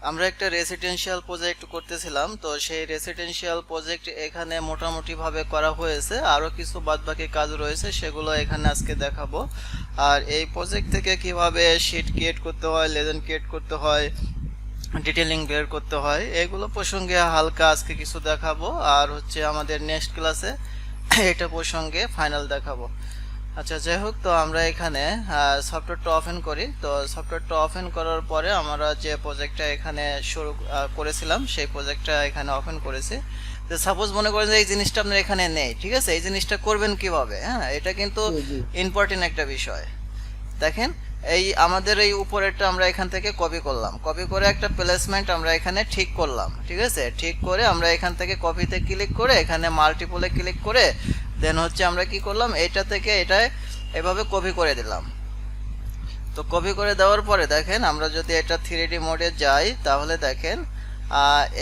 আমরা একটা residential project করতেছিলাম, তো সেই রেসিডেন্সিয়াল প্রজেক্ট এখানে মোটামুটি ভাবে করা হয়েছে, আরো কিছু বাদবাকি কাজ রয়েছে সেগুলো এখানে আজকে দেখাবো। আর এই প্রজেক্ট থেকে কিভাবে শীট ক্রিয়েট করতে হয়, লেজেন্ড ক্রিয়েট করতে হয়, ডিটেলিং বের করতে হয়, এগুলো প্রসঙ্গে হালকা আজকে কিছু দেখাবো। আর হচ্ছে আমাদের নেক্সট ক্লাসে এটা প্রসঙ্গে ফাইনাল দেখাবো। আচ্ছা, যাই হোক, তো আমরা এখানে সফটওয়্যারটা ওপেন করি। তো সফটওয়্যারটা ওপেন করার পরে আমরা যে প্রজেক্টটা এখানে শুরু করেছিলাম সেই প্রজেক্টটা এখানে ওপেন করেছি। তো সাপোজ মনে করেন যে এই জিনিসটা আপনার এখানে নেই, ঠিক আছে, এই জিনিসটা করবেন কিভাবে? হ্যাঁ, এটা কিন্তু জি জি ইম্পর্টেন্ট একটা বিষয়। দেখেন, এই আমাদের এই উপরেরটা আমরা এখান থেকে কপি করলাম, কপি করে একটা প্লেসমেন্ট আমরা এখানে ঠিক করলাম, ঠিক আছে। ঠিক করে আমরা এখান থেকে কপিতে ক্লিক করে এখানে মাল্টিপলে ক্লিক করে দেন হচ্ছে আমরা কি করলাম, এটা থেকে এটায় এভাবে কপি করে দিলাম। তো কপি করে দেওয়ার পরে দেখেন, আমরা যদি এটা 3D মোডে যাই তাহলে দেখেন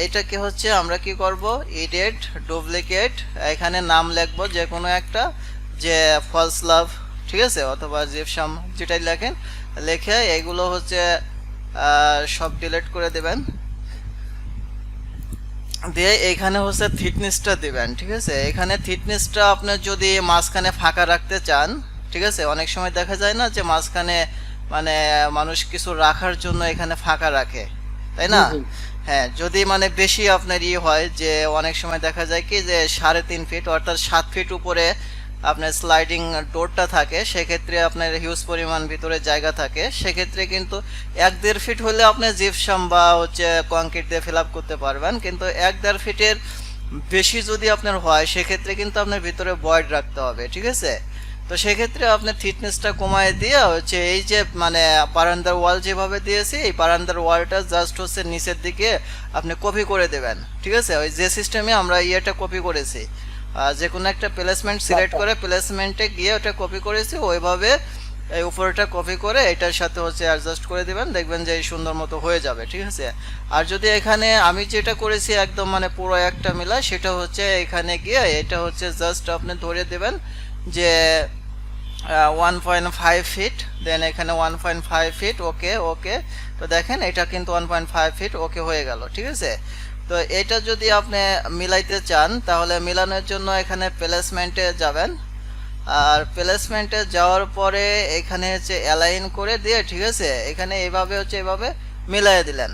এইটাকে হচ্ছে আমরা কি করব, এডিট ডুপ্লিকেট, এখানে নাম লিখবো যে কোনো একটা, যে ফলস লাভ, ঠিক আছে, অথবা জিপসাম, যেটাই লেখেন, লিখে এগুলো হচ্ছে সব ডিলিট করে দেবেন। দিয়ে এখানে হচ্ছে থিকনেসটা দিবেন, ঠিক আছে। এখানে থিকনেসটা আপনার যদি মাঝখানে ফাঁকা রাখতে চান, ঠিক আছে, অনেক সময় দেখা যায় না যে মাঝখানে মানে মানুষ কিছু রাখার জন্য এখানে ফাঁকা রাখে, তাই জি না? জি হ্যাঁ, যদি মানে বেশি আপনার হয় যে অনেক সময় দেখা যায় কি যে 3.5 ফিট অর্থাৎ 7 ফিট উপরে আপনার স্লাইডিং ডোরটা থাকে, সেক্ষেত্রে আপনার হিউজ পরিমাণ ভিতরে জায়গা থাকে, সেক্ষেত্রে কিন্তু 1-1.5 ফিট হলে আপনি জিপসাম বা হচ্ছে কংক্রিট দিয়ে ফিল আপ করতে পারবেন, কিন্তু 1-1.5 ফিটের বেশি যদি আপনার হয় সেক্ষেত্রে কিন্তু আপনার ভিতরে ভয়েড রাখতে হবে, ঠিক আছে। তো সেক্ষেত্রে আপনার থিকনেসটা কমায় দিয়ে হচ্ছে এই যে মানে বারান্দার ওয়াল যেভাবে দিয়েছি, এই বারান্দার ওয়ালটা জাস্ট হচ্ছে নিচের দিকে আপনি কপি করে দেবেন, ঠিক আছে। ওই যে সিস্টেমে আমরা ইয়েটা কপি করেছি, যে কোনো একটা প্লেসমেন্ট সিলেক্ট আচ্ছা করে প্লেসমেন্টে গিয়ে ওটা কপি করেছি, ওইভাবে এই উপরটা কপি করে এটার সাথে হচ্ছে অ্যাডজাস্ট করে দিবেন, দেখবেন যে এই সুন্দর মতো হয়ে যাবে, ঠিক আছে। আর যদি এখানে আমি যেটা করেছি একদম মানে পুরো একটা মিলা, সেটা হচ্ছে এখানে গিয়ে এটা হচ্ছে জাস্ট আপনি ধরে দেবেন যে 1.5 ফিট, দেন এখানে 1.5 ফিট, ওকে ওকে। তো দেখেন এটা কিন্তু 1.5 ফিট ওকে হয়ে গেল, ঠিক আছে। তো এটা যদি আপনি মিলাইতে চান তাহলে মিলানোর জন্য এখানে প্লেসমেন্টে যাবেন, আর প্লেসমেন্টে যাওয়ার পরে এখানে হচ্ছে অ্যালাইন করে দিয়ে, ঠিক আছে, এখানে এইভাবে হচ্ছে এইভাবে মিলাই দিলেন।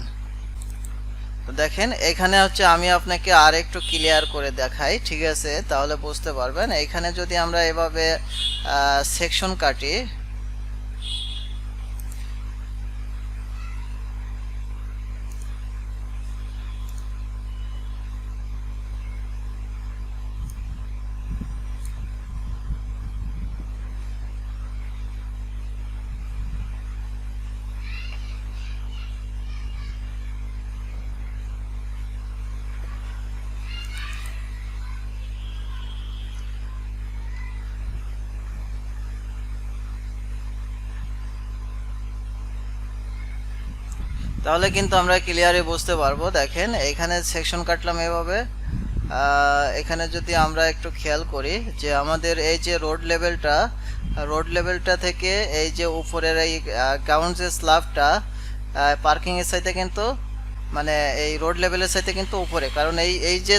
তো দেখেন এখানে হচ্ছে আমি আপনাকে আর একটু ক্লিয়ার করে দেখাই, ঠিক আছে, তাহলে বুঝতে পারবেন। এখানে যদি আমরা এভাবে সেকশন কাটি, তাহলে কিন্তু আমরা ক্লিয়ারলি বুঝতে পারবো। দেখেন এখানে সেকশন কাটলাম এভাবে। এখানে যদি আমরা একটু খেয়াল করি যে আমাদের এই যে রোড লেভেলটা থেকে এই যে উপরের এই গ্রাউন্ড যে স্ল্যাবটা পার্কিং এর সাইডে কিন্তু মানে এই রোড লেভেলের সাইডে কিন্তু উপরে, কারণ এই এই যে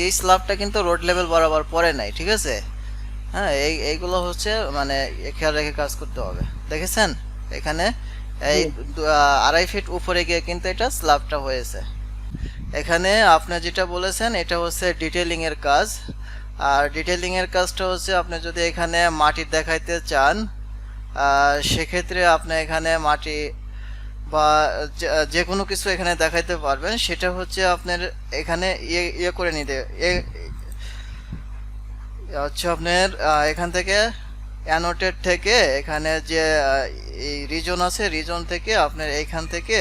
এই স্ল্যাবটা কিন্তু রোড লেভেল বরাবর পড়ে নাই, ঠিক আছে। হ্যাঁ, এইগুলো হচ্ছে মানে খেয়াল রেখে কাজ করতে হবে। দেখেছেন এখানে এই জি 2.5 ফিট উপরে গিয়ে কিন্তু এটা স্ল্যাবটা হয়েছে। এখানে আপনি যেটা বলেছেন এটা হচ্ছে ডিটেইলিং এর কাজ। আর ডিটেইলিং এর কাজটা হচ্ছে আপনি যদি এখানে মাটি দেখাইতে চান, সেক্ষেত্রে আপনি এখানে মাটি বা যে কোনো কিছু এখানে দেখাইতে পারবেন, সেটা হচ্ছে আপনার এখানে ইয়ে করে নিতে হচ্ছে আপনার এখান থেকে অ্যানোটেট থেকে এখানে যে এই রিজন আছে, রিজন থেকে আপনার এইখান থেকে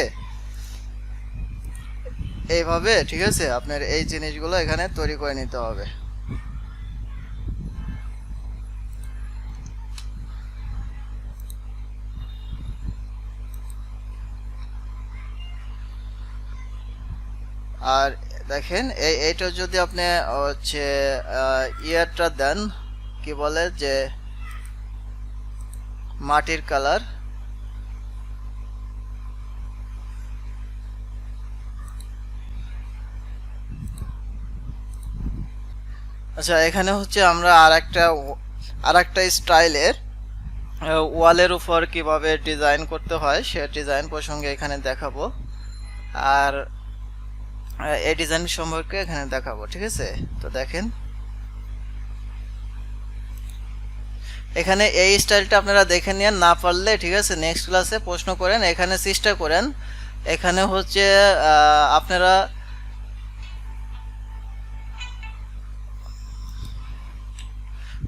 এইভাবে, ঠিক আছে, আপনার এই জিনিসগুলো এখানে তৈরি করে নিতে হবে। আর দেখেন এইটা যদি আপনি হচ্ছে ইয়ারটা দেন, কি বলে যে মাটির কালার, আচ্ছা, এখানে হচ্ছে আমরা আরেকটা স্টাইলের ওয়ালের উপর কিভাবে ডিজাইন করতে হয় সে ডিজাইন প্রসঙ্গে এখানে দেখাবো। আর এই ডিজাইন সম্পর্কে এখানে দেখাবো, ঠিক আছে? তো দেখেন, এখানে এই স্টাইলটা আপনারা দেখে নিন, না পারলে ঠিক আছে নেক্সট ক্লাসে প্রশ্ন করেন, এখানে চেষ্টা করেন। এখানে হচ্ছে আপনারা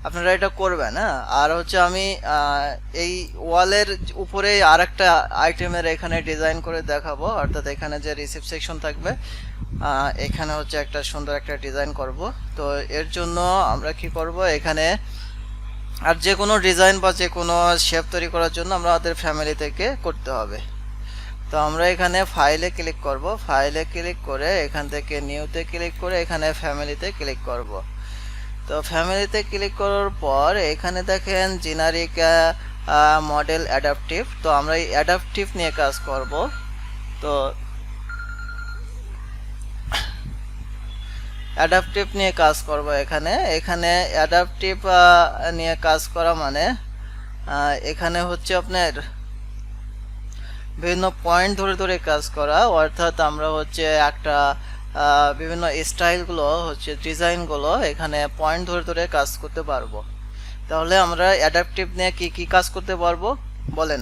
আপনারা এটা করবেন। হ্যাঁ, আর হচ্ছে আমি এই ওয়ালের উপরে আরেকটা আইটেমের এখানে ডিজাইন করে দেখাবো, অর্থাৎ এখানে যে রিসিপ্ট সেকশন থাকবে এখানে হচ্ছে একটা সুন্দর একটা ডিজাইন করব। তো এর জন্য আমরা কি করব, এখানে আর যে কোনো ডিজাইন বা যে কোনো শেপ তৈরি করার জন্য আমাদের ফ্যামিলি থেকে করতে হবে। তো আমরা এখানে ফাইলে ক্লিক করব, ফাইলে ক্লিক করে এখান থেকে নিউতে ক্লিক করে এখানে ফ্যামিলিতে ক্লিক করব। তো ফ্যামিলিতে ক্লিক করার পর এখানে দেখেন জেনারিক মডেল অ্যাডাপটিভ। তো আমরা এই অ্যাডাপটিভ নিয়ে কাজ করব। তো অ্যাডাপটিভ নিয়ে কাজ করব। এখানে অ্যাডাপটিভ নিয়ে কাজ করা মানে এখানে হচ্ছে আপনার বিভিন্ন পয়েন্ট ধরে ধরে কাজ করা, অর্থাৎ আমরা হচ্ছে একটা বিভিন্ন স্টাইলগুলো হচ্ছে ডিজাইনগুলো এখানে পয়েন্ট ধরে ধরে কাজ করতে পারবো। তাহলে আমরা অ্যাডাপটিভ নিয়ে কি কি কাজ করতে পারবো বলেন?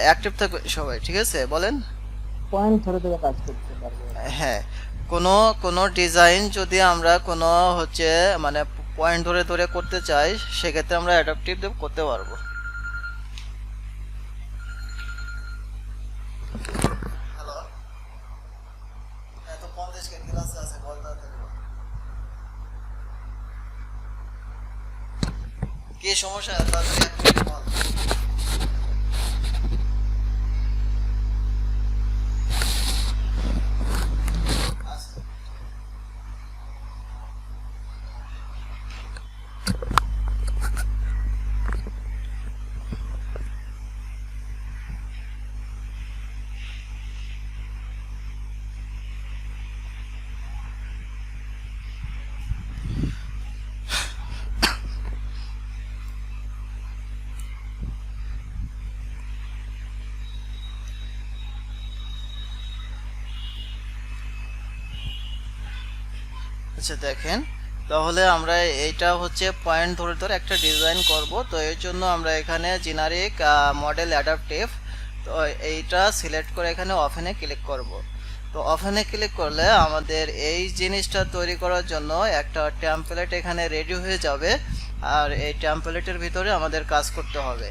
অ্যাক্টিভ থাকবে সবাই, ঠিক আছে? বলেন। পয়েন্ট ধরে ধরে কাজ করতে পারবো। হ্যাঁ, কোনো কোনো ডিজাইন যদি আমরা কোনো হচ্ছে মানে পয়েন্ট ধরে ধরে করতে চাই, সেক্ষেত্রে আমরা অ্যাডাপটিভ করতে পারবো। হ্যালো, এত 50 কে ক্লাসে আছে, বল না কি সমস্যা, তাড়াতাড়ি এক মিনিট বল। আচ্ছা, আচ্ছা দেখেন, তাহলে আমরা এইটা হচ্ছে পয়েন্ট ধরে ধরে একটা ডিজাইন করব। তো এর জন্য আমরা এখানে জেনারিক মডেল অ্যাডাপটিভ, তো এইটা সিলেক্ট করে এখানে ওপেনে ক্লিক করব। তো ওপেনে ক্লিক করলে আমাদের এই জিনিসটা তৈরি করার জন্য একটা টেমপ্লেট এখানে রেডি হয়ে যাবে, আর এই টেমপ্লেটের ভিতরে আমাদের কাজ করতে হবে।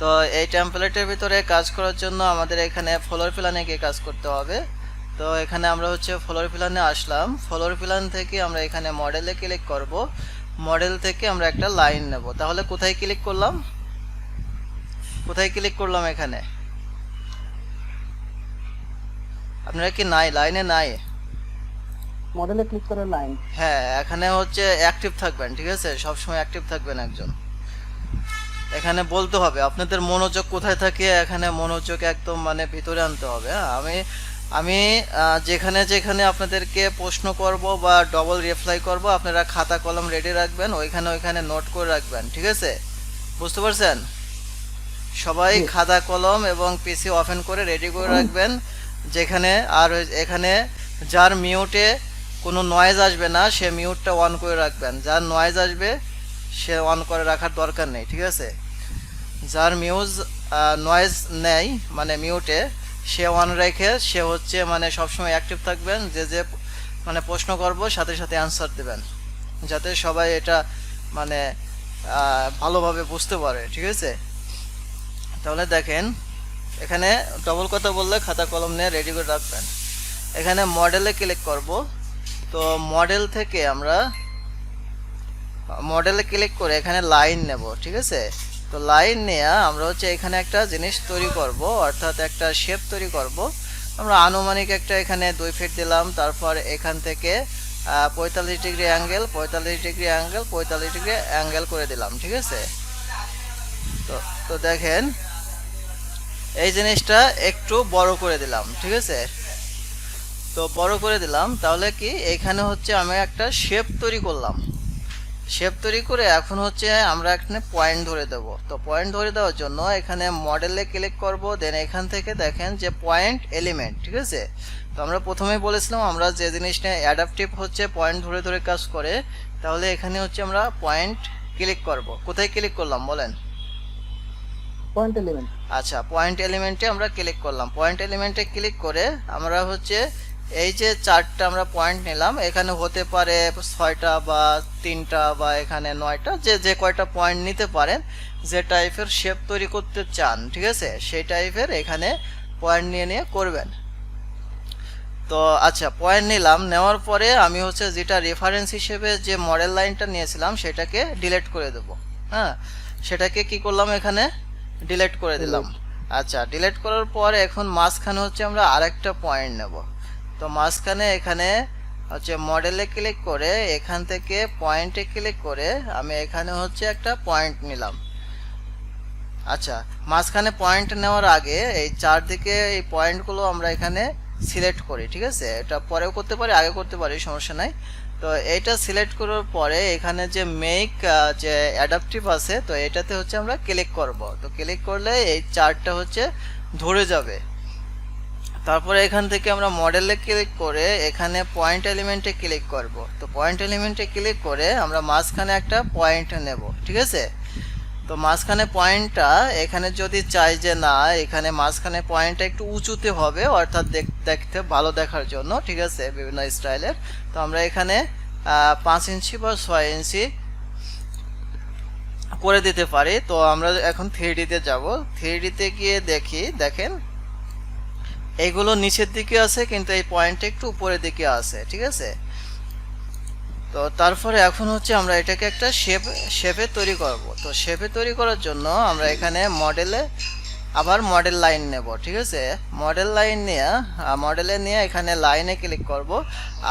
তো এই টেমপ্লেটের ভিতরে কাজ করার জন্য আমাদের এখানে ফ্লোর প্ল্যানে গিয়ে কাজ করতে হবে। তো এখানে আমরা হচ্ছে ফ্লোর প্ল্যানে আসলাম, ফ্লোর প্ল্যান থেকে আমরা এখানে মডেলে ক্লিক করব, মডেল থেকে আমরা একটা লাইন নেব। তাহলে কোথায় ক্লিক করলাম, কোথায় ক্লিক করলাম? এখানে আপনারা কি নাই, লাইনে নাই? মডেলে ক্লিক করে লাইন। হ্যাঁ, এখানে হচ্ছে অ্যাক্টিভ থাকবেন, ঠিক আছে? সবসময় অ্যাক্টিভ থাকবেন একজন। এখানে বলতে হবে আপনাদের মনোযোগ কোথায় থাকে, এখানে মনোযোগ একদম মানে ভিতরে আনতে হবে। হ্যাঁ, আমি আমি যেখানে যেখানে আপনাদেরকে প্রশ্ন করব বা ডবল রিপ্লাই করব, আপনারা খাতা কলম রেডি রাখবেন, ওইখানে নোট করে রাখবেন, ঠিক আছে? বুঝতে পারছেন? সবাই খাতা কলম এবং পিসি ওপেন করে রেডি করে রাখবেন যেখানে। আর এখানে যার মিউটে কোনো নয়েজ আসবে না সে মিউটটা অন করে রাখবেন, যার নয়েজ আসবে সে অন করে রাখার দরকার নেই, ঠিক আছে? যার নয়েজ নেই মানে মিউটে, সে অন রেখে সে হচ্ছে মানে সবসময় অ্যাক্টিভ থাকবেন, যে মানে প্রশ্ন করব সাথে সাথে অ্যান্সার দেবেন, যাতে সবাই এটা মানে ভালোভাবে বুঝতে পারে, ঠিক আছে? তাহলে দেখেন, এখানে ডবল কথা বললে খাতা কলম নিয়ে রেডি করে রাখবেন। এখানে মডেলে ক্লিক করব। তো মডেল থেকে আমরা মডেলে ক্লিক করে এখানে লাইন নেব, ঠিক আছে? তো লাইন নিয়ে আমরা হচ্ছে এখানে একটা জিনিস তৈরি করব, অর্থাৎ একটা শেপ তৈরি করব। আমরা আনুমানিক একটা এখানে 2 ফিট দিলাম, তারপর এখান থেকে 45 degree angle, 45 degree angle, 45 degree angle করে দিলাম, ঠিক আছে? তো তো দেখেন, এই জিনিসটা একটু বড় করে দিলাম, ঠিক আছে? তো বড় করে দিলাম, তাহলে কি এখানে হচ্ছে আমি একটা শেপ তৈরি করলাম। শেপ তৈরি করে এখন হচ্ছে আমরা এখানে পয়েন্ট ধরে দেব। তো পয়েন্ট ধরে দেওয়ার জন্য এখানে মডেলে ক্লিক করব, দেন এখান থেকে দেখেন যে পয়েন্ট এলিমেন্ট, ঠিক আছে। তো আমরা প্রথমেই বলেছিলাম আমরা যে জিনিসটা অ্যাডাপটিভ হচ্ছে পয়েন্ট ধরে ধরে কাজ করে, তাহলে এখানে হচ্ছে আমরা পয়েন্ট ক্লিক করব। কোথায় ক্লিক করলাম বলেন? Point element. আচ্ছা, পয়েন্ট এলিমেন্টে আমরা ক্লিক করলাম। পয়েন্ট এলিমেন্টে ক্লিক করে আমরা হচ্ছে এই যে চারটা আমরা পয়েন্ট নিলাম, এখানে হতে পারে 6টা বা 3টা বা এখানে 9টা, যে যে কয়টা পয়েন্ট নিতে পারেন, যে টাইপের শেপ তৈরি করতে চান, ঠিক আছে, সেই টাইপের এখানে পয়েন্ট নিয়ে নিয়ে করবেন। তো আচ্ছা, পয়েন্ট নিলাম, নেওয়ার পরে আমি হচ্ছে যেটা রেফারেন্স হিসেবে যে মডেল লাইনটা নিয়েছিলাম সেটাকে ডিলিট করে দেব। হ্যাঁ, সেটাকে কি করলাম, এখানে ডিলিট করে দিলাম। আচ্ছা, ডিলিট করার পর এখন মাঝখানে হচ্ছে আমরা আরেকটা পয়েন্ট নেব। তো মাঝখানে এখানে হচ্ছে মডেলে ক্লিক করে এখান থেকে পয়েন্টে ক্লিক করে আমি এখানে হচ্ছে একটা পয়েন্ট নিলাম। আচ্ছা, মাঝখানে পয়েন্ট নেওয়ার আগে এই চারদিকে এই পয়েন্টগুলো আমরা এখানে সিলেক্ট করি, ঠিক আছে। এটা পরেও করতে পারি, আগে করতে পারি, সমস্যা নাই। তো এইটা সিলেক্ট করার পরে এখানে যে মেক যে অ্যাডাপটিভ আছে, তো এটাতে হচ্ছে আমরা ক্লিক করব। তো ক্লিক করলে এই চারটা হচ্ছে ধরে যাবে। তারপরে এখান থেকে আমরা মডেলে ক্লিক করে এখানে পয়েন্ট এলিমেন্টে ক্লিক করব। তো পয়েন্ট এলিমেন্টে ক্লিক করে আমরা মাঝখানে একটা পয়েন্ট নেব, ঠিক আছে। তো মাঝখানে পয়েন্টটা এখানে যদি চাই যে না, এখানে মাঝখানে পয়েন্টটা একটু উঁচুতে হবে, অর্থাৎ দেখতে ভালো দেখার জন্য, ঠিক আছে, বিভিন্ন স্টাইলের। তো আমরা এখানে 5 ইঞ্চি বা 6 ইঞ্চি করে দিতে পারি। তো আমরা এখন 3D-তে যাব। 3D-তে গিয়ে দেখেন এইগুলো নিচের দিকে আছে, কিন্তু এই পয়েন্টটা একটু উপরের দিকে আছে, ঠিক আছে। তো তারপরে এখন হচ্ছে আমরা এটাকে একটা শেপে তৈরি করব। তো শেপে তৈরি করার জন্য আমরা এখানে মডেলে আবার মডেল লাইন নেব, ঠিক আছে। মডেল লাইন নিয়ে এখানে লাইনে ক্লিক করব।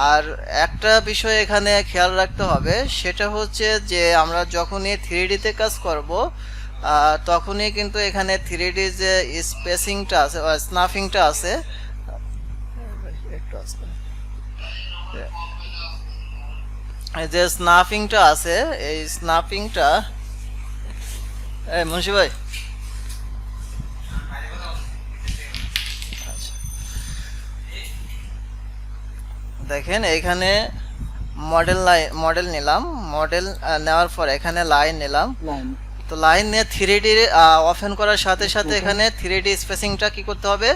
আর একটা বিষয় এখানে খেয়াল রাখতে হবে, সেটা হচ্ছে যে আমরা যখনই 3D-তে কাজ করব তখনই কিন্তু এখানে 3D যে স্পেসিংটা আছে, স্নাফিংটা আছে, যে স্নাফিংটা আছে, এই স্নাফিংটা, মুন্সি ভাই, দেখেন এখানে মডেল নিলাম, মডেল নেওয়ার পর এখানে লাইন নিলাম। তো লাইন নিয়ে 3D ওপেন করার সাথে সাথে এখানে 3D স্পেসিংটা কি করতে হবে,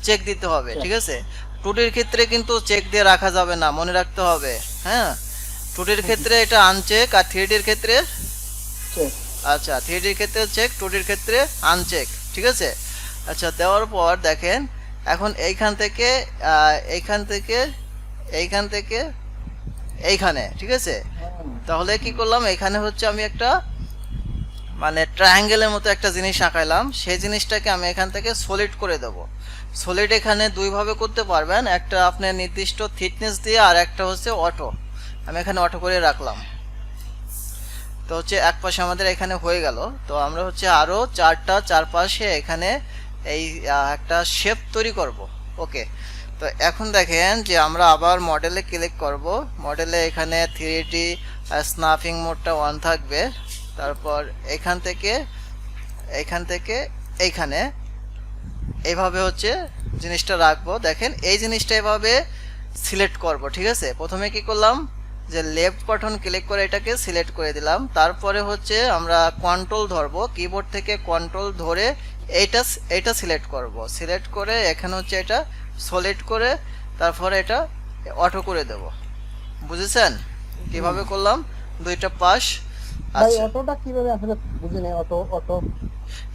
চেক দিতে হবে, ঠিক আছে। 2Dর ক্ষেত্রে কিন্তু চেক দিয়ে রাখা যাবে না, মনে রাখতে হবে। হ্যাঁ, 2Dর ক্ষেত্রে এটা আনচেক, আর 3Dর ক্ষেত্রে আচ্ছা, 3Dর ক্ষেত্রে চেক, 2Dর ক্ষেত্রে আনচেক, ঠিক আছে। আচ্ছা, দেওয়ার পর দেখেন এখন এইখান থেকে এইখানে, ঠিক আছে। তাহলে কি করলাম, এখানে হচ্ছে আমি একটা মানে ট্রায়াঙ্গেলের মতো একটা জিনিস আঁকাইলাম, সেই জিনিসটাকে আমি এখান থেকে সলিড করে দেব। সলিড এখানে দুইভাবে করতে পারবেন, একটা আপনার নির্দিষ্ট থিকনেস দিয়ে, আর একটা হচ্ছে অটো। আমি এখানে অটো করে রাখলাম। তো হচ্ছে এক পাশে আমাদের এখানে হয়ে গেল। তো আমরা হচ্ছে আরো চারপাশে এখানে এই একটা শেপ তৈরি করব। ওকে, তো এখন দেখেন যে আমরা আবার মডেলে ক্লিক করব। মডেলে এখানে 3D স্নাফিং মোডটা 1 থাকবে। তারপর এখান থেকে এইখানে এইভাবে হচ্ছে জিনিসটা রাখবো। দেখেন এই জিনিসটা এভাবে সিলেক্ট করব, ঠিক আছে। প্রথমে কি করলাম, যে লেফট বাটন ক্লিক করে এটাকে সিলেক্ট করে দিলাম। তারপরে হচ্ছে আমরা কন্ট্রোল ধরবো, কিবোর্ড থেকে কন্ট্রোল ধরে এইটা সিলেক্ট করব। সিলেক্ট করে এখানে হচ্ছে এটা সলিড করে তারপরে এটা অটো করে দেব। বুঝেছেন কিভাবে করলাম দুইটা পাশ? ভাই অটোটা কিভাবে আসলে বুঝিনি। অটো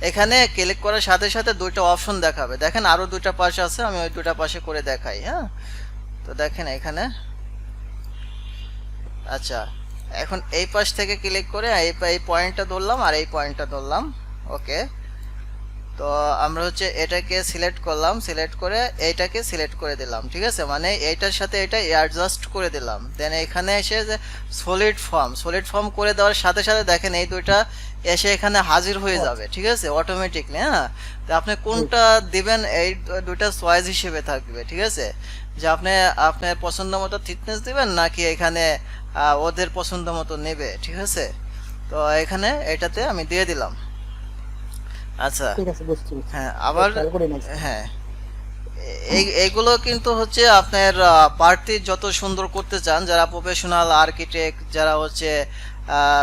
এখানে ক্লিক করার সাথে সাথে দুইটা অপশন দেখাবে। দেখেন আরো দুইটা পাশ আছে, আমি ওই দুইটা পাশে করে দেখাই। হ্যাঁ, তো দেখেন এখানে, আচ্ছা, এখন এই পাশ থেকে ক্লিক করে এই পয়েন্টটা ধরলাম আর এই পয়েন্টটা ধরলাম। ওকে, তো আমরা হচ্ছে এটাকে সিলেক্ট করলাম, সিলেক্ট করে এইটাকে সিলেক্ট করে দিলাম, ঠিক আছে, মানে এইটার সাথে এটা অ্যাডজাস্ট করে দিলাম। দেন এখানে এসে যে সলিড ফর্ম করে দেওয়ার সাথে সাথে দেখেন এই দুইটা এসে এখানে হাজির হয়ে যাবে, ঠিক আছে, অটোমেটিকলি। হ্যাঁ, তো আপনি কোনটা দিবেন এই দুইটা চয়েস হিসেবে থাকবে, ঠিক আছে, যে আপনি আপনার পছন্দ মতো থিকনেস দিবেন নাকি এখানে ওদের পছন্দ মতো নেবে, ঠিক আছে। তো এখানে এটাতে আমি দিয়ে দিলাম। আচ্ছা, ঠিক আছে, বুঝছি বুঝছি। হ্যাঁ, আবার খেয়াল করে নিয়েছি। হ্যাঁ, এইগুলো কিন্তু হচ্ছে আপনার পার্টি যত সুন্দর করতে চান, যারা প্রফেশনাল আর্কিটেক্ট, যারা হচ্ছে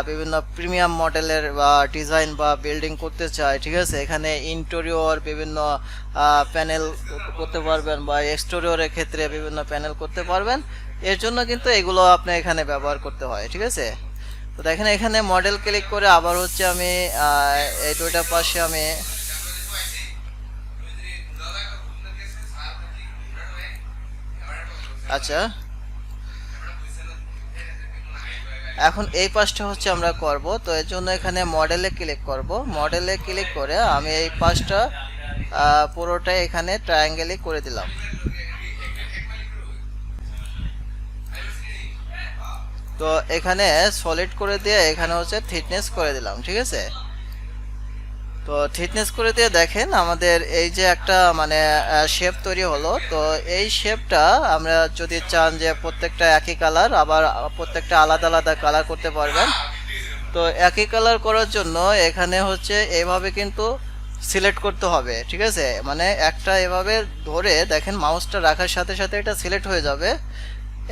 বিভিন্ন প্রিমিয়াম মডেলের বা ডিজাইন বা বিল্ডিং করতে চায়, ঠিক আছে, এখানে ইন্টেরিয়র বিভিন্ন প্যানেল করতে পারবেন বা এক্সটেরিয়রের ক্ষেত্রে বিভিন্ন প্যানেল করতে পারবেন। এর জন্য কিন্তু এগুলো আপনি এখানে ব্যবহার করতে হয়, ঠিক আছে। তো দেখেন এখানে মডেল ক্লিক করে আবার হচ্ছে আমি এই দুইটা পাশে আমি আচ্ছা, এখন এই পাশটা হচ্ছে আমরা করব। তো এর জন্য এখানে মডেলে ক্লিক করব, মডেলে ক্লিক করে আমি এই পাশটা পুরোটা এখানে ট্রায়াঙ্গেলই করে দিলাম। তো এখানে সলিড করে দিয়ে এখানে হচ্ছে থিকনেস করে দিলাম, ঠিক আছে। তো থিকনেস করে দিয়ে দেখেন আমাদের এই যে একটা মানে শেপ তৈরি হলো। তো এই শেপটা আমরা যদি চান যে প্রত্যেকটা একই কালার, আবার প্রত্যেকটা আলাদা আলাদা কালার করতে পারবেন। তো একই কালার করার জন্য এখানে হচ্ছে এইভাবে কিন্তু সিলেক্ট করতে হবে, ঠিক আছে, মানে একটা এভাবে ধরে দেখেন মাউসটা রাখার সাথে সাথে এটা সিলেক্ট হয়ে যাবে।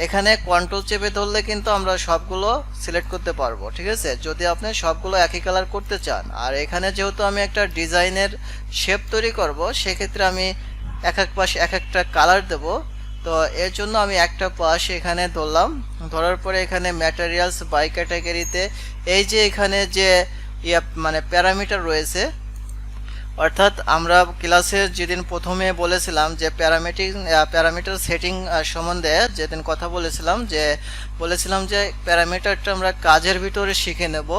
এখানে কন্ট্রোল চেপে ধরলে কিন্তু আমরা সবগুলো সিলেক্ট করতে পারবো, ঠিক আছে, যদি আপনি সবগুলো একই কালার করতে চান। আর এখানে যেহেতু আমি একটা ডিজাইনের শেপ তৈরি করব, সেক্ষেত্রে আমি এক এক পাশে এক একটা কালার দেব। তো এর জন্য আমি একটা পাশ এখানে ধরলাম, ধরার পরে এখানে ম্যাটেরিয়ালস বাই ক্যাটাগরিতে এই যে এখানে যে মানে প্যারামিটার রয়েছে, অর্থাৎ আমরা ক্লাসে যেদিন প্রথমে বলেছিলাম যে প্যারামিটার সেটিং সম্বন্ধে যেদিন কথা বলেছিলাম যে প্যারামিটারটা আমরা কাজের ভিতরে শিখে নেব।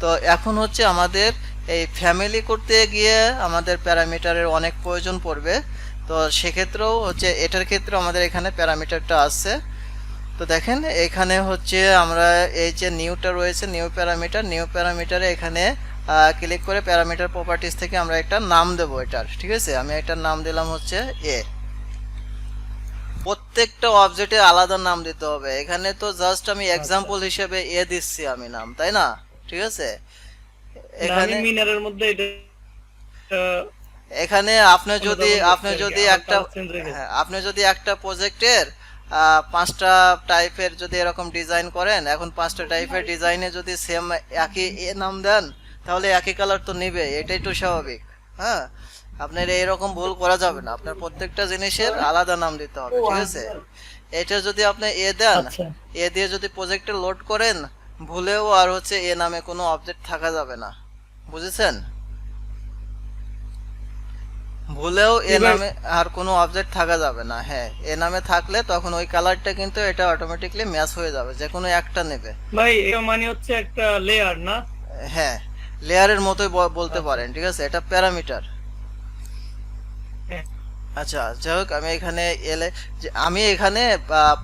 তো এখন হচ্ছে আমাদের এই ফ্যামিলি করতে গিয়ে আমাদের প্যারামিটারের অনেক প্রয়োজন পড়বে। তো সেক্ষেত্রেও হচ্ছে এটার ক্ষেত্রে আমাদের এখানে প্যারামিটারটা আছে। তো দেখেন এখানে হচ্ছে আমরা এই যে নিউটা রয়েছে, নিউ প্যারামিটারে এখানে ক্লিক করে প্যারামিটার প্রপার্টিজ থেকে আমরা একটা নাম দেবো এটার, ঠিক আছে, আমি এটার নাম দিলাম হচ্ছে এ। প্রত্যেকটা অবজেক্টে আলাদা নাম দিতে হবে, এখানে তো জাস্ট আমি এক্সাম্পল হিসেবে এ দিচ্ছি আমি নাম, তাই না, ঠিক আছে। এখানে মিনারের মধ্যে এটা এখানে আপনি যদি একটা প্রজেক্টের 5টা টাইপের যদি এরকম ডিজাইন করেন, এখন 5টা টাইপের ডিজাইনে যদি সেম একই নাম দেন, তাহলে একই কালার তো নিবে, এটাই তো স্বাভাবিক। হ্যাঁ, আপনার এইরকম ভুল করা যাবে না, আপনার প্রত্যেকটা জিনিসের আলাদা নাম দিতে হবে, ঠিক আছে। এটা যদি আপনি এ দেন, এ দিয়ে যদি প্রজেক্টে লোড করেন, ভুলেও আর হচ্ছে এ নামে কোনো অবজেক্ট থাকা যাবে না, বুঝেছেন, ভুলেও এ নামে আর কোনো অবজেক্ট থাকা যাবে না। হ্যাঁ, এ নামে থাকলে তখন ওই কালারটা কিন্তু এটা অটোমেটিকলি ম্যাচ হয়ে যাবে, যে কোনো একটা নেবে। ভাই এটা মানে হচ্ছে একটা লেয়ার না? হ্যাঁ, লেয়ারের মতোই বলতে পারেন, ঠিক আছে, এটা প্যারামিটার। আচ্ছা, যাই হোক, আমি এখানে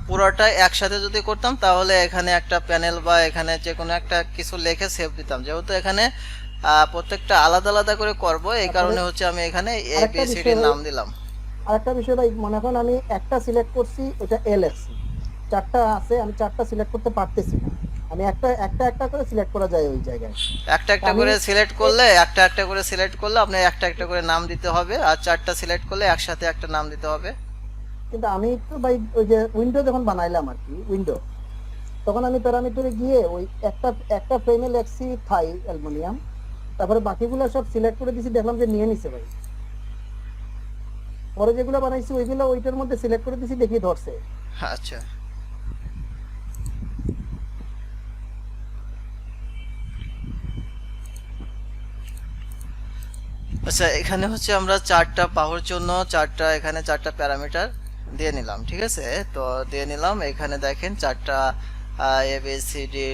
পুরোটা একসাথে যদি করতাম তাহলে এখানে একটা প্যানেল বা এখানে যে কোনো একটা কিছু লিখে সেভ দিতাম, যেহেতু এখানে প্রত্যেকটা আলাদা আলাদা করে করব, এই কারণে হচ্ছে আমি এখানে এ বি সি ডি নাম দিলাম। আরেকটা বিষয় ভাই, মনে করেন আমি একটা সিলেক্ট করছি, এটা এল এসি, 4টা আছে, আমি 4টা সিলেক্ট করতে পারতেছি না, আমি একটা করে সিলেক্ট করা যায় ওই জায়গায়। একটা করে সিলেক্ট করলে আপনি একটা করে নাম দিতে হবে, আর 4টা সিলেক্ট করলে একসাথে একটা নাম দিতে হবে। কিন্তু আমি তো ভাই ওই যে উইন্ডো যখন বানাইলাম আর কি, উইন্ডো, তখন আমি প্যারামিটারে গিয়ে ওই একটা ফ্রেমে লেখছি থাই অ্যালুমিনিয়াম, তারপরে বাকিগুলো সব সিলেক্ট করে দিছি, দেখলাম যে নিয়ে নিছে ভাই। পরে যেগুলো বানাইছি ওইগুলো ওইটার মধ্যে সিলেক্ট করে দিছি, দেখি ধরছে। আচ্ছা, আচ্ছা, এখানে হচ্ছে আমরা 4টা পাওয়ার জন্য এখানে 4টা প্যারামিটার দিয়ে নিলাম, ঠিক আছে। তো দিয়ে নিলাম, এখানে দেখেন 4টা এ বি সি ডি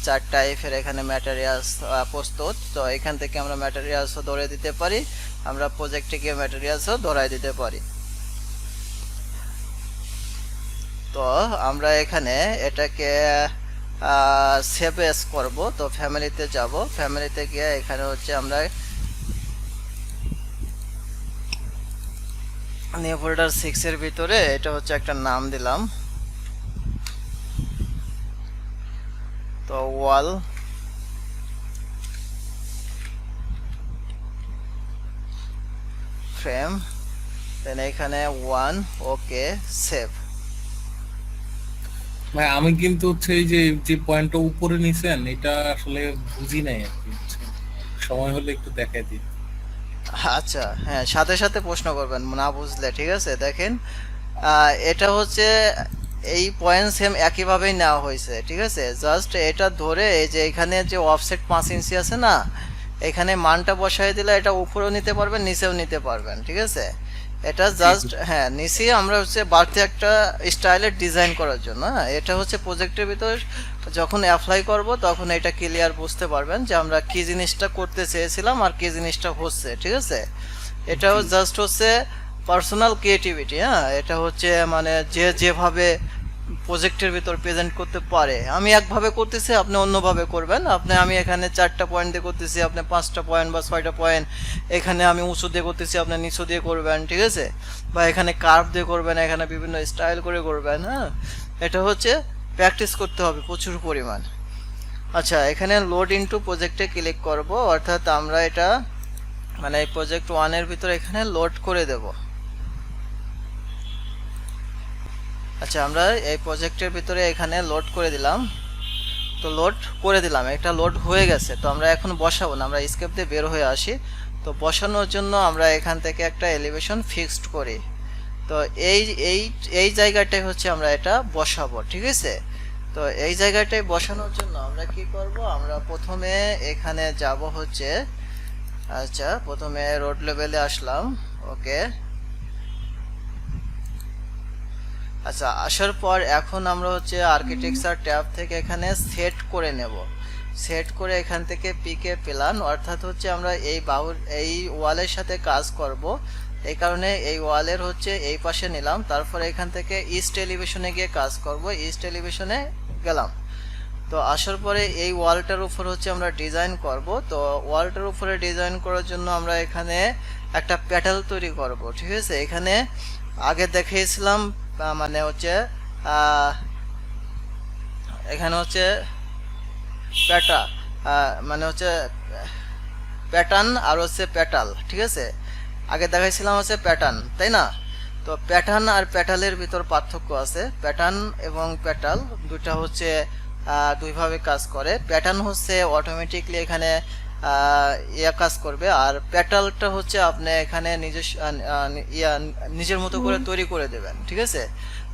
4টা এফ এর এখানে ম্যাটেরিয়ালস প্রস্তুত। তো এখান থেকে আমরা ম্যাটেরিয়ালস ধরে দিতে পারি, আমরা প্রজেক্টে গিয়ে ম্যাটেরিয়ালসও ধরাই দিতে পারি। তো আমরা এখানে এটাকে সেভ এস করব। তো ফ্যামিলিতে যাব, ফ্যামিলিতে গিয়ে এখানে হচ্ছে আমরা নিউ ফোল্ডার 6 এর ভিতরে এটা হচ্ছে একটা নাম দিলাম, তো ওয়াল ফ্রেম, দেন এখানে 1, ওকে সেভ। ভাই আমি কিন্তু হচ্ছে এই যে যে পয়েন্টটা উপরে নিছেন এটা আসলে বুঝি নাই আর কি, বুঝছেন? সময় হলে একটু দেখাই দিই। আচ্ছা হ্যাঁ, সাথে সাথে প্রশ্ন করবেন না বুঝলে, ঠিক আছে। দেখেন এটা হচ্ছে এই পয়েন্ট সেম একইভাবেই নেওয়া হয়েছে, ঠিক আছে। জাস্ট এটা ধরে এই যে এখানে যে অফসেট 5 ইঞ্চি আছে না, এখানে মানটা বসাই দিলে এটা উপরেও নিতে পারবেন নিচেও নিতে পারবেন, ঠিক আছে। এটা জাস্ট হ্যাঁ নিচে আমরা হচ্ছে বাড়তি একটা স্টাইলের ডিজাইন করার জন্য। হ্যাঁ, এটা হচ্ছে প্রজেক্টের ভিতর যখন অ্যাপ্লাই করব তখন এটা ক্লিয়ার বুঝতে পারবেন যে আমরা কি জিনিসটা করতে চেয়েছিলাম আর কি জিনিসটা হচ্ছে, ঠিক আছে। এটাও জাস্ট হচ্ছে পার্সোনাল ক্রিয়েটিভিটি। হ্যাঁ, এটা হচ্ছে মানে যে যেভাবে প্রজেক্টের ভিতর প্রেজেন্ট করতে পারে। আমি একভাবে করতেছি, আপনি অন্যভাবে করবেন। আমি এখানে 4টা পয়েন্ট দিয়ে করতেছি, আপনি 5টা পয়েন্ট বা 6টা পয়েন্ট। এখানে আমি উঁচু দিয়ে করতেছি, আপনি নিচু দিয়ে করবেন, ঠিক আছে। বা এখানে কার্ভ দিয়ে করবেন, এখানে বিভিন্ন স্টাইল করে করবেন। হ্যাঁ, এটা হচ্ছে প্র্যাকটিস করতে হবে প্রচুর পরিমাণ। আচ্ছা, এখানে লোড ইনটু প্রজেক্টে ক্লিক করব, অর্থাৎ আমরা এটা মানে এই প্রজেক্ট 1 এর ভিতরে এখানে লোড করে দেব। আচ্ছা, আমরা এই প্রজেক্টের ভিতরে এখানে লোড করে দিলাম। তো লোড করে দিলাম, এটা লোড হয়ে গেছে। তো আমরা এখন বসাবো না, আমরা স্কেপ দিয়ে বের হয়ে আসি। তো বসানোর জন্য আমরা এখান থেকে একটা এলিভেশন ফিক্সড করি। তো এই এই এই জায়গাটায় হচ্ছে আমরা এটা বসাবো, ঠিক আছে। তো এই জায়গাটায় বসানোর জন্য আমরা কি করব, আমরা প্রথমে এখানে যাব হচ্ছে, আচ্ছা প্রথমে রোড লেভেলে আসলাম, ওকে। আচ্ছা, আসার পর এখন আমরা হচ্ছে আর্কিটেকচার ট্যাব থেকে এখানে সেট করে নেব। সেট করে এখান থেকে পিকে প্ল্যান, অর্থাৎ হচ্ছে আমরা এই ওয়ালের সাথে কাজ করব। এই কারণে এই ওয়ালের হচ্ছে এই পাশে নিলাম। তারপর এখান থেকে ইস্ট এলিভেশনে গিয়ে কাজ করব, ইস্ট এলিভেশনে গেলাম। তো আসার পরে এই ওয়ালটার উপর হচ্ছে আমরা ডিজাইন করব। তো ওয়ালটার উপরে ডিজাইন করার জন্য আমরা এখানে একটা প্যাটেল তৈরি করব, ঠিক আছে। এখানে আগে দেখিয়েছিলাম মানে হচ্ছে এখানে হচ্ছে মানে হচ্ছে প্যাটার্ন আর হচ্ছে প্যাটাল, ঠিক আছে। আগে দেখাইছিলাম হচ্ছে প্যাটার্ন, তাই না। তো প্যাটার্ন আর প্যাটালের ভিতর পার্থক্য আছে। প্যাটার্ন এবং প্যাটাল দুটা হচ্ছে দুইভাবে কাজ করে। প্যাটার্ন হচ্ছে অটোমেটিকলি এখানে কাজ করবে, আর প্যাটালটা হচ্ছে আপনি এখানে নিজের মতো করে তৈরি করে দেবেন, ঠিক আছে।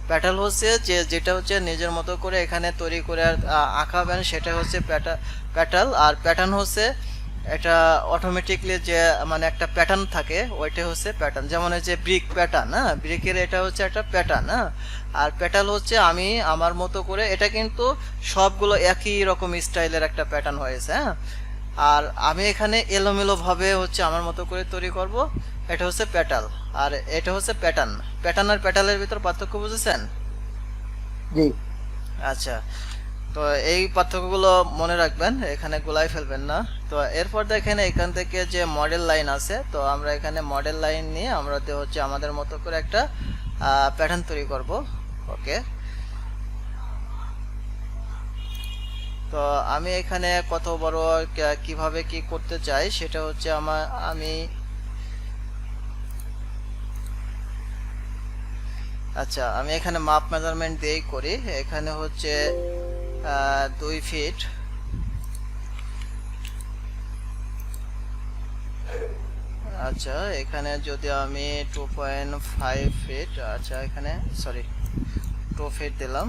প্যাটাল হচ্ছে যেটা হচ্ছে নিজের মতো করে এখানে তৈরি করে আঁকাবেন, সেটা হচ্ছে প্যাটাল। আর প্যাটার্ন হচ্ছে এটা অটোমেটিকলি যে মানে একটা প্যাটার্ন থাকে, ওইটা হচ্ছে প্যাটার্ন। যেমন হচ্ছে ব্রিক প্যাটার্ন, হ্যাঁ, ব্রিকের এটা হচ্ছে একটা প্যাটার্ন। হ্যাঁ, আর প্যাটাল হচ্ছে আমি আমার মতো করে, এটা কিন্তু সবগুলো একই রকম স্টাইলের একটা প্যাটার্ন হয়েছে। হ্যাঁ, আর আমি এখানে এলোমেলো ভাবে হচ্ছে আমার মতো করে তৈরি করব, এটা হচ্ছে প্যাটাল। আর এটা হচ্ছে প্যাটার্ন। প্যাটার্ন আর প্যাটালের ভিতর পার্থক্য বুঝেছেন? জি। আচ্ছা, তো এই পার্থক্যগুলো মনে রাখবেন, এখানে গোলাই ফেলবেন না। তো এরপর দেখেন এখান থেকে যে মডেল লাইন আছে, তো আমরা এখানে মডেল লাইন নিয়ে আমরা হচ্ছে আমাদের মতো করে একটা প্যাটার্ন তৈরি করব, ওকে। তো আমি এখানে কত বড় কিভাবে কি করতে চাই সেটা হচ্ছে আমি আচ্ছা, আমি এখানে মাপ মেজারমেন্ট দিয়েই করি। এখানে হচ্ছে 2 ফিট, আচ্ছা এখানে যদি আমি 2.5 ফিট, আচ্ছা এখানে সরি 2 ফিট দিলাম।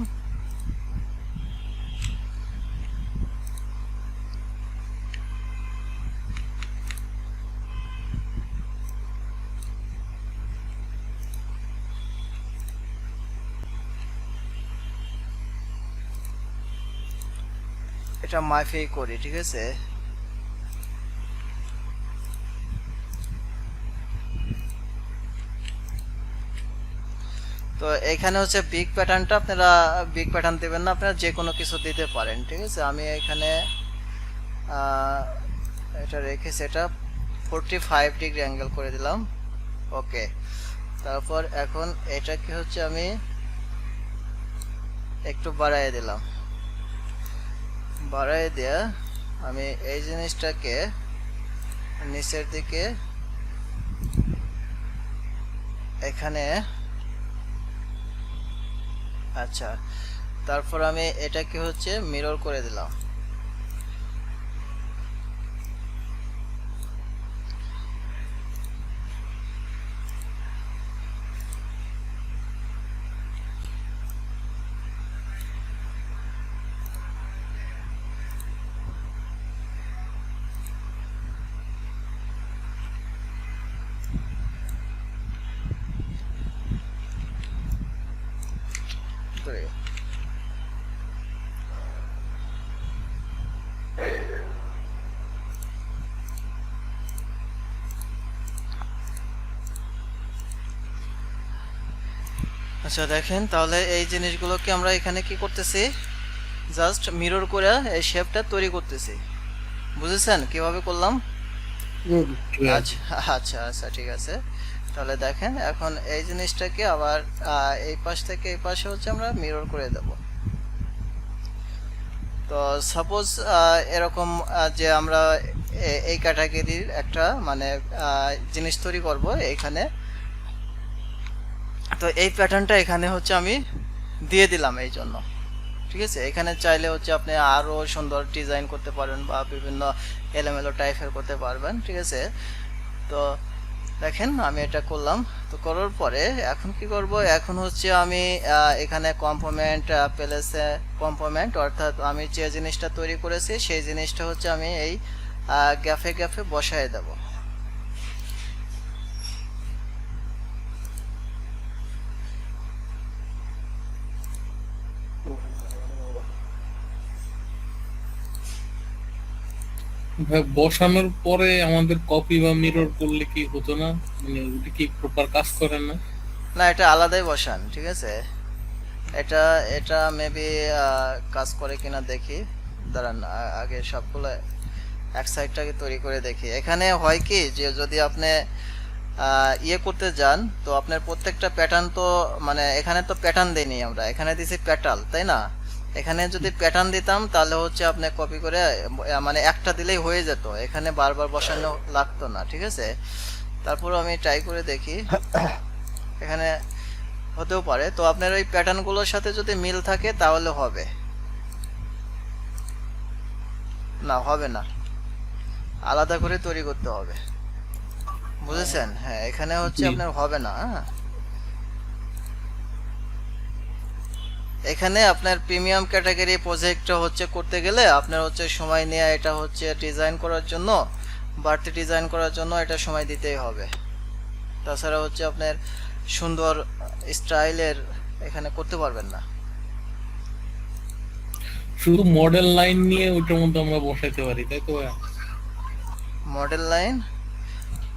এটা মাফিই করি, ঠিক আছে। তো এখানে হচ্ছে বিগ প্যাটার্নটা আপনারা বিগ প্যাটার্ন দেবেন না, আপনারা যে কোনো কিছু দিতে পারেন, ঠিক আছে। আমি এখানে এটা রেখেছি, এটা 45 ডিগ্রি অ্যাঙ্গেল করে দিলাম, ওকে। তারপর এখন এটাকে হচ্ছে আমি একটু বাড়ায় দিলাম, বাড়ায় দিয়ে আমি এই জিনিসটাকে নিচের দিকে এখানে, আচ্ছা। তারপর আমি এটাকে হচ্ছে মিরর করে দিলাম, ধরে। আচ্ছা দেখেন, তাহলে এই জিনিসগুলোকে আমরা এখানে কি করতেছি, জাস্ট মিরর করে এই শেপটা তৈরি করতেছি, বুঝেছেন কিভাবে করলাম? জি জি। আচ্ছা আচ্ছা আচ্ছা, ঠিক আছে। তাহলে দেখেন এখন এই জিনিসটাকে আবার এই পাশ থেকে এই পাশে হচ্ছে আমরা মিরর করে দেব। তো সাপোজ এরকম যে আমরা এই ক্যাটাগরির একটা মানে জিনিস তৈরি করব এখানে, তো এই প্যাটার্নটা এখানে হচ্ছে আমি দিয়ে দিলাম এই জন্য, ঠিক আছে। এখানে চাইলে হচ্ছে আপনি আরো সুন্দর ডিজাইন করতে পারেন বা বিভিন্ন এলোমেলো টাইপের করতে পারবেন, ঠিক আছে। তো দেখেন আমি এটা করলাম, তো করার পরে এখন কি করব, এখন হচ্ছে আমি এখানে কম্পোনেন্ট প্লেসে কম্পোনেন্ট, অর্থাৎ আমি যে জিনিসটা তৈরি করেছি সেই জিনিসটা হচ্ছে আমি এই গ্যাফে গ্যাফে বসায় দেব। ভাই বসানোর পরে আমাদের কপি বা মিরর করলে কি হতো না, মানে ওটা কি প্রপার কাজ করে না? না, এটা আলাদাই বসান, ঠিক আছে। এটা এটা মেবি কাজ করে কিনা দেখি, দাঁড়ান আগে সবগুলো এক সাইডটাকে তৈরি করে দেখি। এখানে হয় কি যে যদি আপনি ইয়ে করতে যান, তো আপনার প্রত্যেকটা প্যাটার্ন তো মানে এখানে তো প্যাটার্ন দেইনি আমরা, এখানে দিছি প্যাটাল, তাই না? এখানে যদি প্যাটার্ন দিতাম তাহলে হচ্ছে আপনি কপি করে মানে একটা দিলেই হয়ে যেত, এখানে বারবার বসানো লাগতো না, ঠিক আছে। তারপর আমি ট্রাই করে দেখি, এখানে হতেও পারে। তো আপনার ওই প্যাটার্নগুলোর সাথে যদি মিল থাকে তাহলে হবে, না হবে না, আলাদা করে তৈরি করতে হবে, বুঝেছেন? হ্যাঁ, এখানে হচ্ছে জি। আপনার হবে না। হ্যাঁ, এখানে আপনার প্রিমিয়াম ক্যাটাগরি প্রজেক্টটা হচ্ছে করতে গেলে আপনার হচ্ছে সময় নিয়ে এটা হচ্ছে ডিজাইন করার জন্য, বাড়তি ডিজাইন করার জন্য এটা সময় দিতেই হবে। তাছাড়া হচ্ছে আপনার সুন্দর স্টাইলের এখানে করতে পারবেন না। শুধু মডেল লাইন নিয়ে ওইটার মধ্যে আমরা বসাইতে পারি, তাই তো ভাইয়া? মডেল লাইন,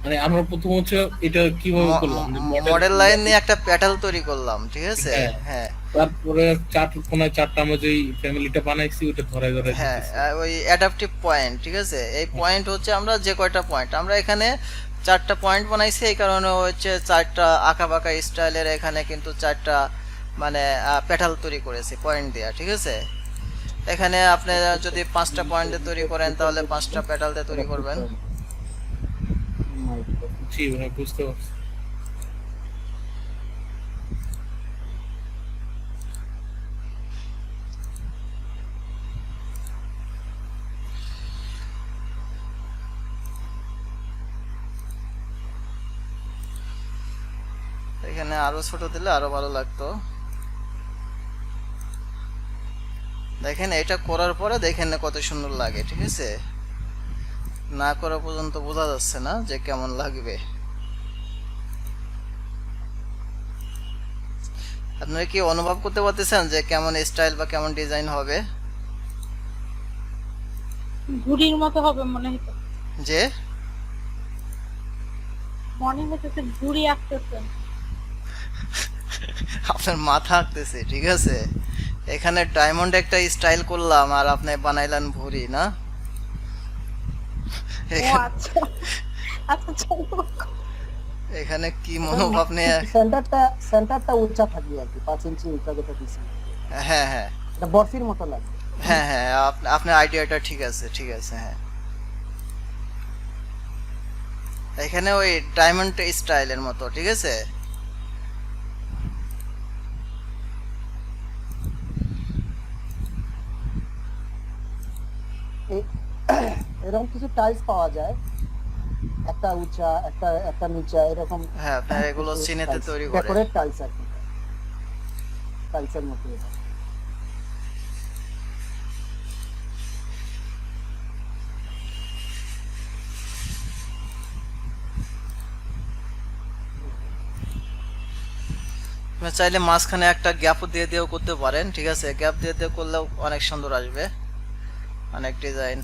মানে আমরা প্রথম হচ্ছে এটা কিভাবে করলাম, যে মডেল লাইন নিয়ে একটা প্যাটাল তৈরি করলাম, ঠিক আছে। হ্যাঁ। হ্যাঁ তারপরে কোনায় চারটা আমরা যেই ফ্যামিলিটা বানাইছি ওটা ধরাই ধরাই হ্যাঁ, দিতেছি। ওই অ্যাডাপটিভ পয়েন্ট, ঠিক আছে। এই পয়েন্ট হচ্ছে আমরা যে কয়টা পয়েন্ট আমরা এখানে 4টা পয়েন্ট বানাইছি, এই কারণে হচ্ছে 4টা আঁকা বাঁকা স্টাইলের এখানে কিন্তু 4টা মানে প্যাটাল তৈরি করেছি পয়েন্ট দেয়া, ঠিক আছে। এখানে আপনি যদি 5টা পয়েন্ট দিয়ে তৈরি করেন তাহলে 5টা প্যাটাল দিয়ে তৈরি করবেন। জি ভাই, বুঝতে পারছি। এখানে আরো ছোট দিলে আরো ভালো লাগতো। দেখেন এটা করার পরে দেখেন না কত সুন্দর লাগে, ঠিক আছে। না করা পর্যন্ত বোঝা যাচ্ছে না যে কেমন লাগবে। আপনারা কি অনুভব করতে পারতেছেন যে কেমন স্টাইল বা কেমন ডিজাইন হবে? ঘুড়ির মতো হবে মনে হইতো, যে মনে হইতেছে ঘুড়ি আসতেছে। আপনার মাথা আঁকতেছে, ঠিক আছে? এখানে ডায়মন্ড একটা স্টাইল করলাম আর আপনি বানাইলেন ভুঁড়ি, না? ও এখানে আচ্ছা, আচ্ছা চলো। এখানে কি মনোভাব নিয়ে? সেন্টারটা উঁচা থাকবে আর কি, 5 ইঞ্চি উঁচা যেটা দিছি, হ্যাঁ হ্যাঁ এটা বরফির মতো লাগবে। হ্যাঁ হ্যাঁ, আপনার আইডিয়াটা ঠিক আছে, ঠিক আছে। হ্যাঁ, এখানে ওই ডায়মন্ড স্টাইলের মতো, ঠিক আছে। এই- এরকম কিছু টাইলস পাওয়া যায়, একটা উঁচা একটা একটা নিচা, এরকম হ্যাঁ, আপনার এগুলো চীনেতে তৈরি করে। ডেকোরেট টাইলস আর কি, টাইলসের মতো এটা। আপনি চাইলে মাঝখানে একটা গ্যাপ দিয়ে দিয়েও করতে পারেন, ঠিক আছে। গ্যাপ দিয়ে দিয়ে করলেও অনেক সুন্দর আসবে, অনেক ডিজাইন।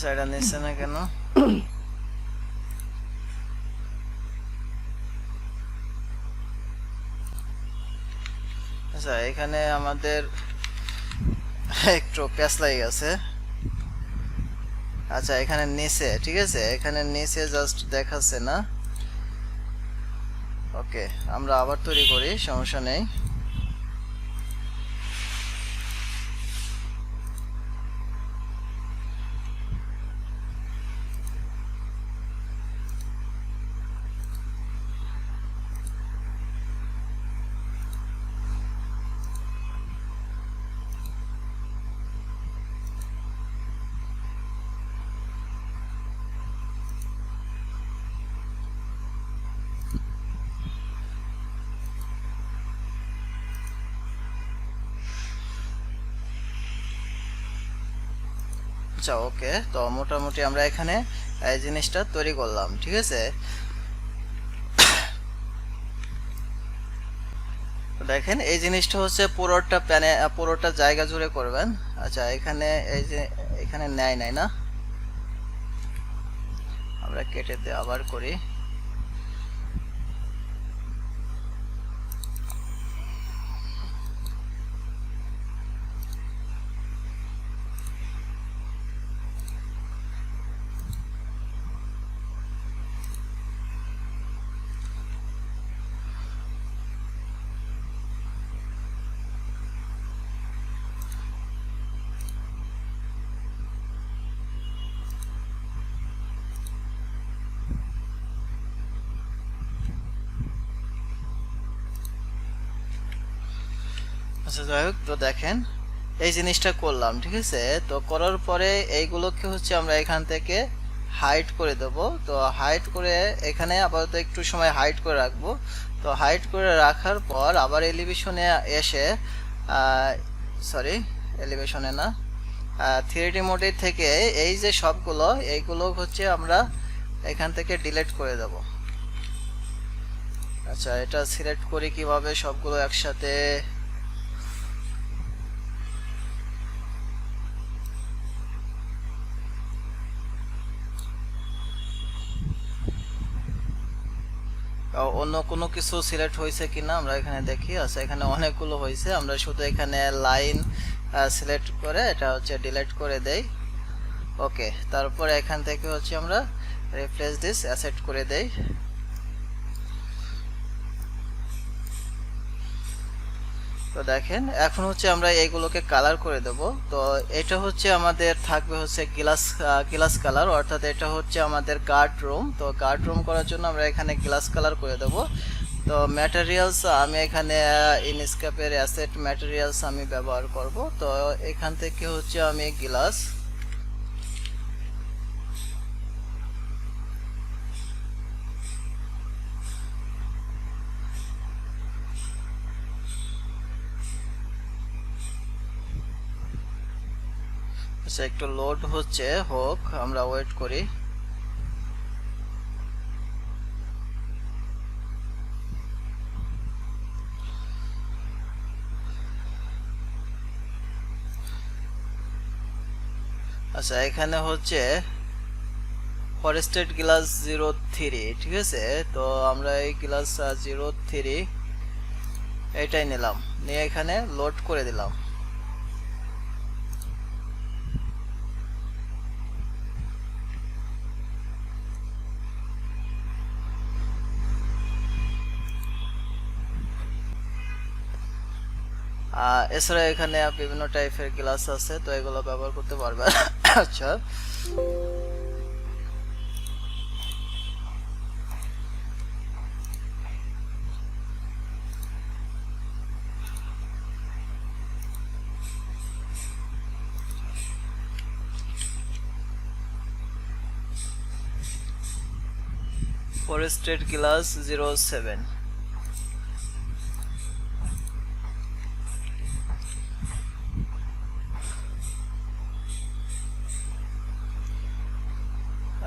সেটা নিচ্ছে না কেন? আচ্ছা, এখানে আমাদের একটু প্যাচ লাগে গেছে। আচ্ছা, এখানে নিচে, ঠিক আছে, এখানে নিচে জাস্ট দেখাচ্ছে না। ওকে, আমরা আবার তৈরি করি, সমস্যা নেই। আচ্ছা, ওকে, তো মোটামুটি আমরা এখানে এই জিনিসটা তৈরি করলাম, ঠিক আছে। তো দেখেন, এই জিনিসটা হচ্ছে পুরোটা প্যানে, পুরোটা জায়গা জুড়ে করবেন। আচ্ছা, এখানে এই যে এখানে নেয় নাই না, আমরা কেটে দিয়ে আবার করি। আচ্ছা, যাই হোক, তো দেখেন এই জিনিসটা করলাম, ঠিক আছে। তো করার পরে এইগুলোকে হচ্ছে আমরা এখান থেকে হাইড করে দেব। তো হাইড করে এখানে আপাতত একটু সময় হাইড করে রাখবো। তো হাইড করে রাখার পর আবার এলিভেশনে এসে, সরি, এলিভেশনে না, 3D মোডে থেকে এই যে সবগুলো, এইগুলো হচ্ছে আমরা এখান থেকে ডিলিট করে দেব। আচ্ছা, এটা সিলেক্ট করি কিভাবে সবগুলো একসাথে? অন্য কোনো কিছু সিলেক্ট হয়েছে কিনা আমরা এখানে দেখি। আচ্ছা, এখানে অনেকগুলো হয়েছে, আমরা শুধু এখানে লাইন সিলেক্ট করে এটা হচ্ছে ডিলিট করে দেই। ওকে, তারপরে এখান থেকে হচ্ছে আমরা রিপ্লেস দিস অ্যাসেট করে দেই। তো দেখেন, এখন হচ্ছে আমরা এইগুলোকে কালার করে দেব। তো এটা হচ্ছে আমাদের থাকবে হচ্ছে গ্লাস কালার, অর্থাৎ এটা হচ্ছে আমাদের গার্ড রুম। তো গার্ড রুম করার জন্য আমরা এখানে গ্লাস কালার করে দেব। তো ম্যাটেরিয়ালস আমি এখানে ইনস্কেপের অ্যাসেট ম্যাটেরিয়ালস আমি ব্যবহার করব। তো এখান থেকে হচ্ছে আমি গ্লাস, আচ্ছা একটু লোড হচ্ছে, হোক, আমরা ওয়েট করি। আচ্ছা এখানে হচ্ছে ফরেস্টেড গ্লাস 03, ঠিক আছে। তো আমরা এই গ্লাস 03 এটাই নিলাম, নিয়ে এখানে লোড করে দিলাম। এছাড়া এখানে বিভিন্ন টাইপের গ্লাস আছে, তো এগুলো ব্যবহার করতে পারবে। আচ্ছা ফরেস্টেড গ্লাস 07।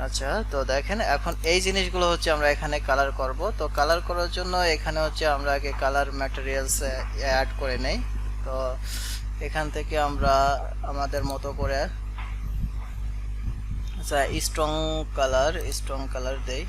আচ্ছা তো দেখেন এখন এই জিনিসগুলো হচ্ছে আমরা এখানে কালার করব। তো কালার করার জন্য এখানে হচ্ছে আমরা আগে কালার ম্যাটেরিয়ালস অ্যাড করে নেই। তো এখান থেকে আমরা আমাদের মতো করে আচ্ছা স্ট্রং কালার দেই।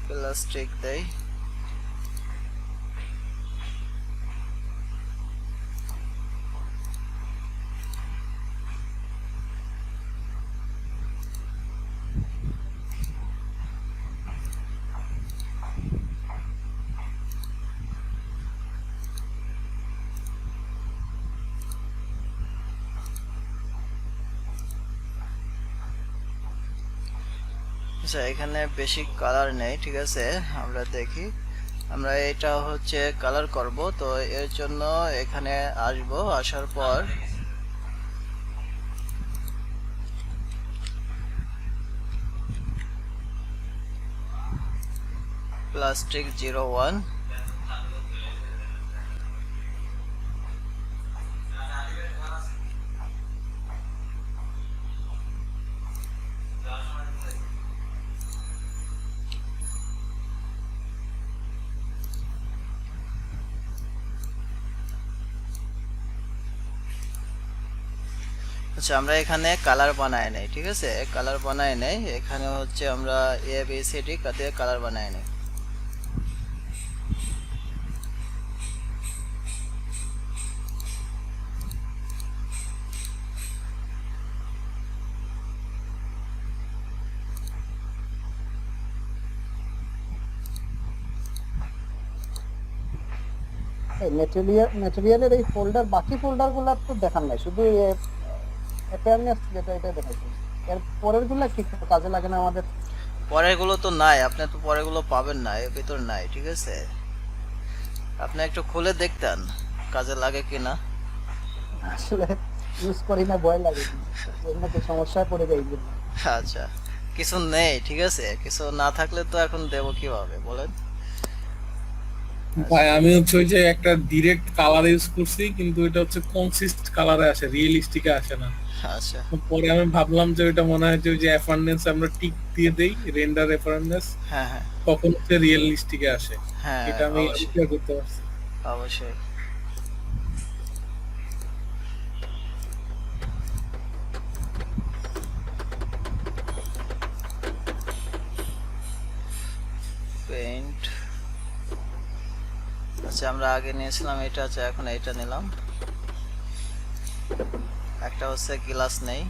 প্লাস্টিক দেই। আচ্ছা এখানে বেশি কালার নেই, ঠিক আছে। আমরা দেখি, আমরা এটা হচ্ছে কালার করব। তো এর জন্য এখানে আসবো, আসার পর প্লাস্টিক 01, আচ্ছা আমরা এখানে কালার বানায় নেই, ঠিক আছে। কালার বানায় নেই, এখানে হচ্ছে আমরা এ বি সি ডি দিয়ে কালার বানায় নেই। ম্যাটেরিয়ালের এই ফোল্ডার, বাকি ফোল্ডার গুলা তো দেখান নাই, শুধু অ্যাপিয়ারনেস যেটা এটা দেখাইছে। এর পরের গুলা কি কাজে লাগে না আমাদের? পরের গুলো তো নাই, আপনি তো পরের গুলো পাবেন না, এর ভিতর নাই, ঠিক আছে। আপনি একটু খুলে দেখতেন কাজে লাগে কিনা। আসলে ইউজ করি না, ভয় লাগে, এর মধ্যে সমস্যায় পড়ে যাই। আচ্ছা কিছু নেই, ঠিক আছে। কিছু না থাকলে তো এখন দেবো কিভাবে বলেন। ভাই আমি হচ্ছে ওই যে একটা ডিরেক্ট কালার ইউজ করছি, কিন্তু এটা হচ্ছে কনসিস্ট কালারে আসে, রিয়েলিস্টিকে আসে না। আচ্ছা পরে আমি ভাবলাম যে ওইটা মনে হয় যে ওই যে অ্যাফারেন্স আমরা টিক দিয়ে দেই, রেন্ডার অ্যাফারেন্স, হ্যাঁ হ্যাঁ তখন হচ্ছে রিয়েলিস্টিকে আসে। হ্যাঁ এটা আমি অবশ্যই ক্লিয়ার করতে পারছি। অবশ্যই। পেইন্ট, আচ্ছা আমরা আগে নিয়েছিলাম এটা, আছে এখন এটা নিলাম। একটা হচ্ছে গ্লাস নেই।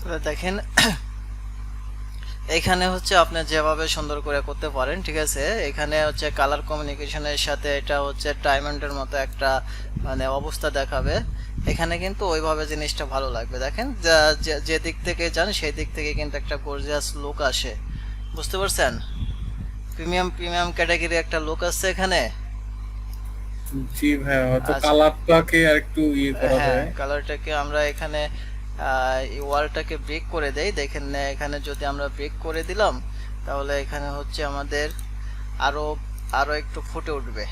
তো দেখেন এখানে হচ্ছে আপনি যেভাবে সুন্দর করে করতে পারেন, ঠিক আছে। এখানে হচ্ছে কালার কমিউনিকেশনের সাথে এটা হচ্ছে ডায়মন্ডের মতো একটা মানে অবস্থা দেখাবে। এখানে কিন্তু ওইভাবে জিনিসটা ভালো লাগবে। দেখেন যে দিক থেকে যান সেই দিক থেকে কিন্তু একটা গর্জিয়াস লুক আসে, বুঝতে পারছেন? প্রিমিয়াম প্রিমিয়াম ক্যাটাগরি একটা লুক আসছে এখানে। জি ভাই, হয়তো আচ্ছা। কালারটাকে আর একটু করা হ্যাঁ, যায়। কালারটাকে আমরা এখানে এই ওয়ালটাকে ব্রেক করে দেই। দেখেন এখানে যদি আমরা ব্রেক করে দিলাম তাহলে এখানে হচ্ছে আমাদের আরো আরো একটু ফুটে উঠবে।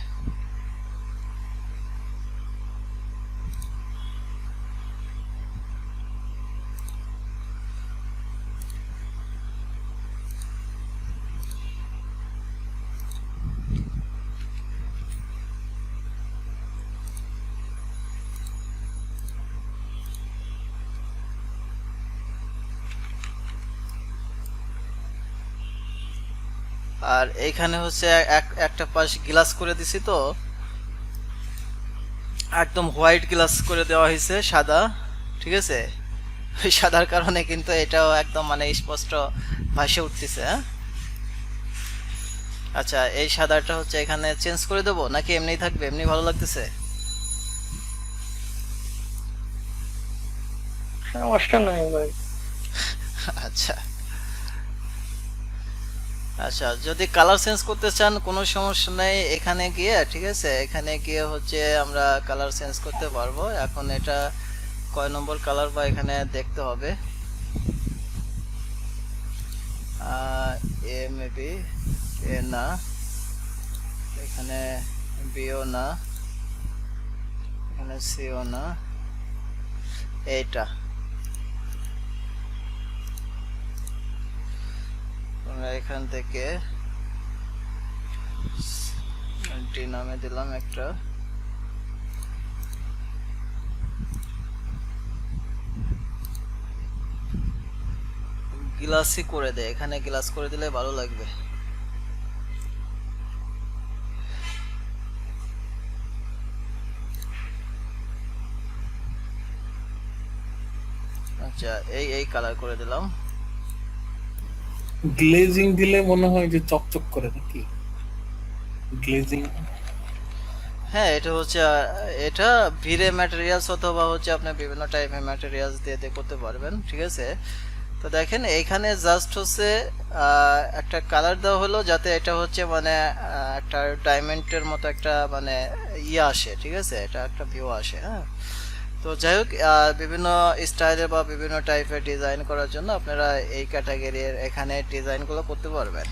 আর এইখানে হচ্ছে একটা পাশ গ্লাস করে দিছি, তো একদম হোয়াইট গ্লাস করে দেওয়া হয়েছে, সাদা, ঠিক আছে। ওই সাদার কারণে কিন্তু এটাও একদম মানে স্পষ্ট ভাসে উঠতেছে। হ্যাঁ, আচ্ছা, এই সাদাটা হচ্ছে এখানে চেঞ্জ করে দেবো নাকি এমনিই থাকবে? এমনি ভালো লাগতেছে? সমস্যা নাই ভাই। আচ্ছা আচ্ছা, যদি কালার চেঞ্জ করতে চান কোনো সমস্যা নেই, এখানে গিয়ে, ঠিক আছে, এখানে গিয়ে হচ্ছে আমরা কালার চেঞ্জ করতে পারবো। এখন এটা কয় নম্বর কালার বা এখানে দেখতে হবে। এ মেবি এ না, এখানে বিও না, এখানে সিও না, এইটা আমরা এখান থেকে ডি নামে দিলাম একটা। গ্লাসই করে দেয়, এখানে গ্লাস করে দিলে ভালো লাগবে। আচ্ছা, এই কালার করে দিলাম। গ্লেজিং দিলে মনে হয় যে চকচক করে নাকি গ্লেজিং? হ্যাঁ, এটা হচ্ছে এটা ভিরে ম্যাটেরিয়ালস অথবা হচ্ছে আপনি বিভিন্ন টাইপের ম্যাটেরিয়ালস দিয়ে দিয়ে করতে পারবেন, ঠিক আছে। তো দেখেন এইখানে জাস্ট হচ্ছে একটা কালার দেওয়া হলো যাতে এটা হচ্ছে মানে একটা ডায়মন্ডের মতো একটা মানে ইয়ে আসে, ঠিক আছে, এটা একটা ভিউ আসে। হ্যাঁ, তো যাই হোক, বিভিন্ন স্টাইলের বা বিভিন্ন টাইপের ডিজাইন করার জন্য আপনারা এই ক্যাটাগরির এখানে ডিজাইনগুলো করতে পারবেন।